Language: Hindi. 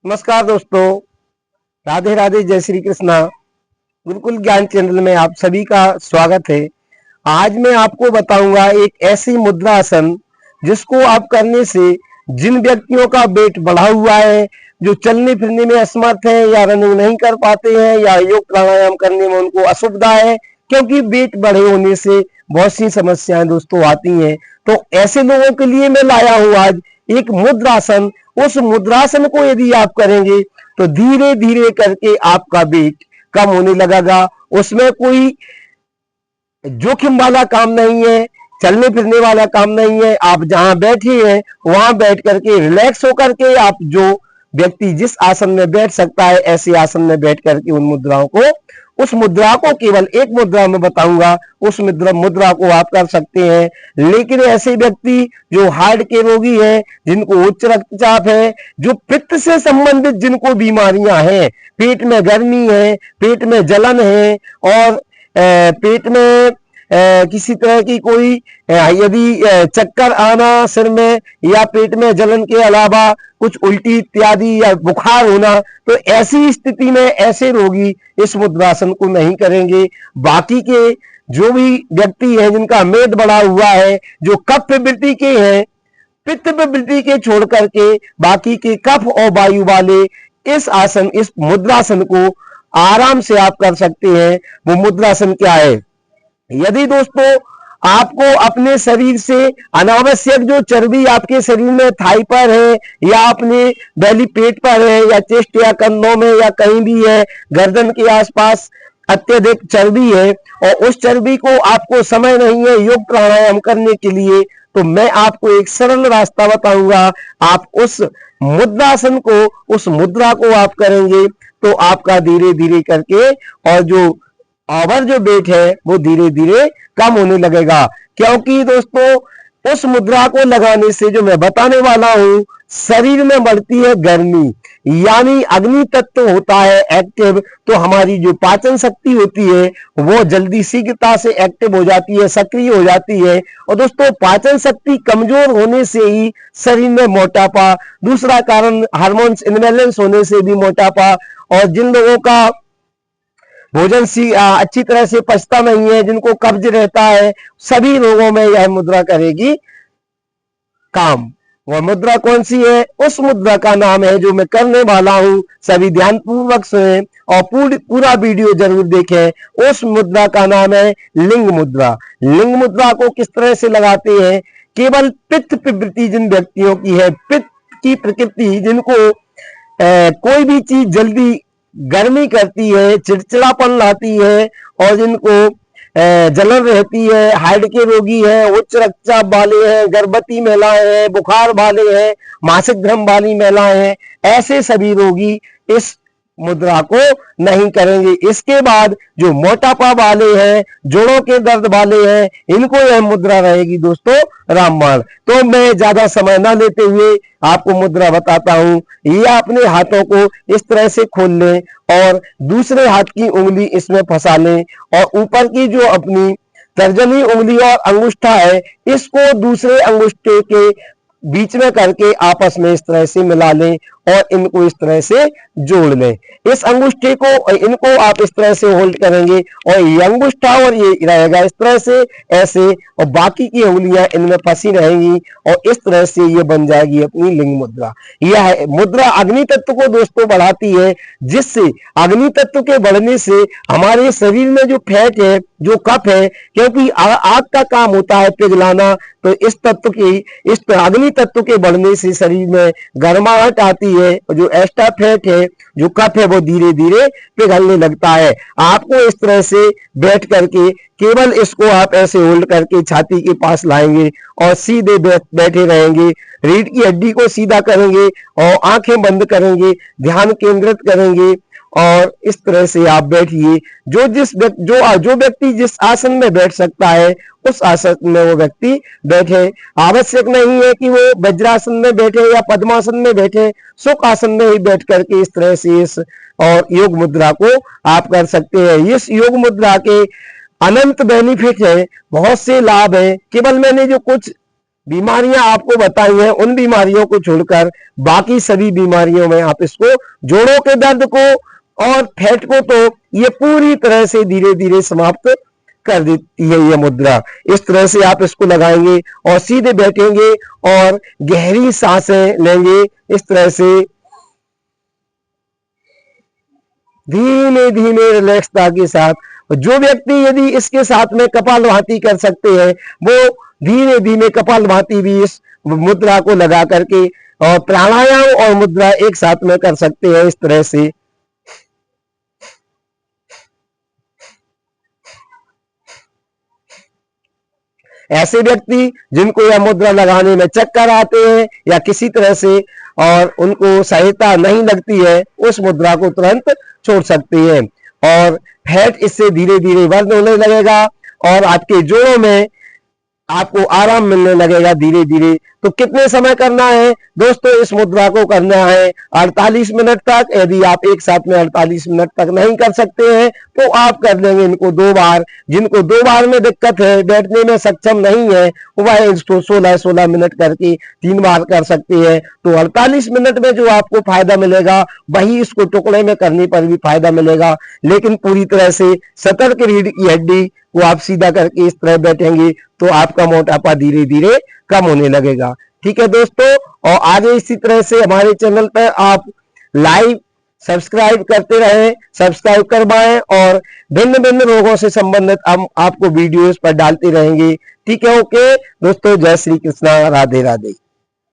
नमस्कार दोस्तों, राधे राधे, जय श्री कृष्णा। गुरुकुल ज्ञान चैनल में आप सभी का स्वागत है। आज मैं आपको बताऊंगा एक ऐसी मुद्रासन जिसको आप करने से जिन व्यक्तियों का वेट बढ़ा हुआ है, जो चलने फिरने में असमर्थ है या रनिंग नहीं कर पाते हैं या योग प्राणायाम करने में उनको असुविधा है, क्योंकि वेट बढ़े होने से बहुत सी समस्याएं दोस्तों आती हैं। तो ऐसे लोगों के लिए मैं लाया हूं आज एक मुद्रासन। उस मुद्रासन को यदि आप करेंगे तो धीरे धीरे करके आपका वेट कम होने लगेगा। उसमें कोई जोखिम वाला काम नहीं है, चलने फिरने वाला काम नहीं है। आप जहां बैठे हैं वहां बैठ करके रिलैक्स होकर के आप जो व्यक्ति जिस आसन में बैठ सकता है, ऐसे आसन में बैठ करके उस मुद्रा को केवल एक मुद्रा में बताऊंगा, उस मुद्रा को आप कर सकते हैं। लेकिन ऐसे व्यक्ति जो हार्ट के रोगी हैं, जिनको उच्च रक्तचाप है, जो पित्त से संबंधित जिनको बीमारियां हैं, पेट में गर्मी है, पेट में जलन है और पेट में किसी तरह की कोई यदि चक्कर आना सिर में या पेट में जलन के अलावा कुछ उल्टी इत्यादि या बुखार होना, तो ऐसी स्थिति में ऐसे रोगी इस मुद्रासन को नहीं करेंगे। बाकी के जो भी व्यक्ति हैं जिनका मेद बढ़ा हुआ है, जो कफ प्रवृत्ति के हैं, पित्त प्रवृत्ति के छोड़ करके बाकी के कफ और वायु वाले इस मुद्रासन को आराम से आप कर सकते हैं। वो मुद्रासन क्या है? यदि दोस्तों आपको अपने शरीर से अनावश्यक जो चर्बी आपके शरीर में थाई पर है या अपने बेली पेट पर है या चेस्ट या कंधों में या कहीं भी है, गर्दन के आसपास अत्यधिक चर्बी है और उस चर्बी को आपको समय नहीं है योग प्राणायाम करने के लिए, तो मैं आपको एक सरल रास्ता बताऊंगा। आप उस मुद्रासन को, उस मुद्रा को आप करेंगे तो आपका धीरे धीरे करके और जो वेट है वो धीरे धीरे कम होने लगेगा। क्योंकि दोस्तों उस मुद्रा को लगाने से जो मैं बताने वाला हूं, शरीर में बढ़ती है गर्मी, यानी अग्नि तत्व होता है एक्टिव, तो हमारी जो पाचन शक्ति होती है वो जल्दी शीघ्रता से एक्टिव हो जाती है, सक्रिय हो जाती है। और दोस्तों पाचन शक्ति कमजोर होने से ही शरीर में मोटापा, दूसरा कारण हार्मोन्स इनबैलेंस होने से भी मोटापा, और जिन लोगों का भोजन अच्छी तरह से पचता नहीं है, जिनको कब्ज रहता है, सभी रोगों में यह मुद्रा करेगी काम। वह मुद्रा कौन सी है? उस मुद्रा का नाम है जो मैं करने वाला हूं, सभी ध्यानपूर्वक सुने और पूरा वीडियो जरूर देखें। उस मुद्रा का नाम है लिंग मुद्रा। लिंग मुद्रा को किस तरह से लगाते हैं? केवल पित्त प्रवृत्ति जिन व्यक्तियों की है, पित्त की प्रकृति, जिनको कोई भी चीज जल्दी गर्मी करती है, चिड़चिड़ापन लाती है और जिनको जलन रहती है, हार्ट के रोगी हैं, उच्च रक्तचाप वाले हैं, गर्भवती महिलाएं हैं, बुखार वाले हैं, मासिक धर्म वाली महिलाएं हैं, ऐसे सभी रोगी इस मुद्रा को नहीं करेंगे। इसके बाद जो मोटापा वाले हैं, जोड़ों के दर्द वाले हैं, इनको यह मुद्रा रहेगी दोस्तों रामबाण। तो मैं ज्यादा समय ना लेते हुए आपको मुद्रा बताता हूं। ये अपने हाथों को इस तरह से खोल लें और दूसरे हाथ की उंगली इसमें फंसा लें और ऊपर की जो अपनी तर्जनी उंगली और अंगूठा है, इसको दूसरे अंगूठे के बीच में करके आपस में इस तरह से मिला लें और इनको इस तरह से जोड़ लें। इस अंगूठे को, इनको आप इस तरह से होल्ड करेंगे और ये अंगूठा और ये रहेगा इस तरह से ऐसे, और बाकी की उंगलियां इनमें फंसी रहेंगी और इस तरह से ये बन जाएगी अपनी लिंग मुद्रा। यह मुद्रा अग्नि तत्व को दोस्तों बढ़ाती है, जिससे अग्नि तत्व के बढ़ने से हमारे शरीर में जो फैट है, जो कफ है, क्योंकि आग का काम होता है पिघलाना, तो इस अग्नि तत्व के बढ़ने से शरीर में गर्माहट आती है और जो एक्स्ट्रा फैट है, जो कफ है, वो धीरे धीरे पिघलने लगता है। आपको इस तरह से बैठ करके केवल इसको आप ऐसे होल्ड करके छाती के पास लाएंगे और सीधे बैठे रहेंगे, रीढ़ की हड्डी को सीधा करेंगे और आंखें बंद करेंगे, ध्यान केंद्रित करेंगे और इस तरह से आप बैठिए। जो व्यक्ति जिस आसन में बैठ सकता है उस आसन में वो व्यक्ति बैठे। आवश्यक नहीं है कि वो वज्रासन में बैठे या पद्मासन में बैठे, सुख आसन में ही बैठ करके इस तरह से इस और योग मुद्रा को आप कर सकते हैं। इस योग मुद्रा के अनंत बेनिफिट है, बहुत से लाभ है। केवल मैंने जो कुछ बीमारियां आपको बताई हैं उन बीमारियों को छोड़कर बाकी सभी बीमारियों में आप इसको, जोड़ों के दर्द को और फैट को तो ये पूरी तरह से धीरे धीरे समाप्त कर देती है ये मुद्रा। इस तरह से आप इसको लगाएंगे और सीधे बैठेंगे और गहरी सांसें लेंगे। इस तरह से धीमे धीमे रिलैक्सता के साथ। जो व्यक्ति यदि इसके साथ में कपालभाति कर सकते हैं वो धीरे धीमे कपालभाति भी इस मुद्रा को लगा करके और प्राणायाम और मुद्रा एक साथ में कर सकते हैं। इस तरह से ऐसे व्यक्ति जिनको यह मुद्रा लगाने में चक्कर आते हैं या किसी तरह से और उनको सहायता नहीं लगती है, उस मुद्रा को तुरंत छोड़ सकते हैं और फैट इससे धीरे धीरे बंद होने लगेगा और आपके जोड़ों में आपको आराम मिलने लगेगा धीरे धीरे। तो कितने समय करना है दोस्तों? इस मुद्रा को करना है 48 मिनट तक। यदि आप एक साथ में 48 मिनट तक नहीं कर सकते हैं तो आप कर लेंगे इनको 2 बार। जिनको 2 बार में दिक्कत है, बैठने में सक्षम नहीं है, वह इसको 16-16 मिनट करके 3 बार कर सकते हैं। तो 48 मिनट में जो आपको फायदा मिलेगा वही इसको टुकड़े में करने पर भी फायदा मिलेगा। लेकिन पूरी तरह से सतर्क रीढ़ की हड्डी को आप सीधा करके इस तरह बैठेंगे तो आपका मोटापा धीरे धीरे कम होने लगेगा। ठीक है दोस्तों, और आगे इसी तरह से हमारे चैनल पर आप लाइव सब्सक्राइब करते रहें, सब्सक्राइब करवाएं और भिन्न भिन्न रोगों से संबंधित हम आपको वीडियोस पर डालते रहेंगे। ठीक है, ओके दोस्तों, जय श्री कृष्णा, राधे राधे।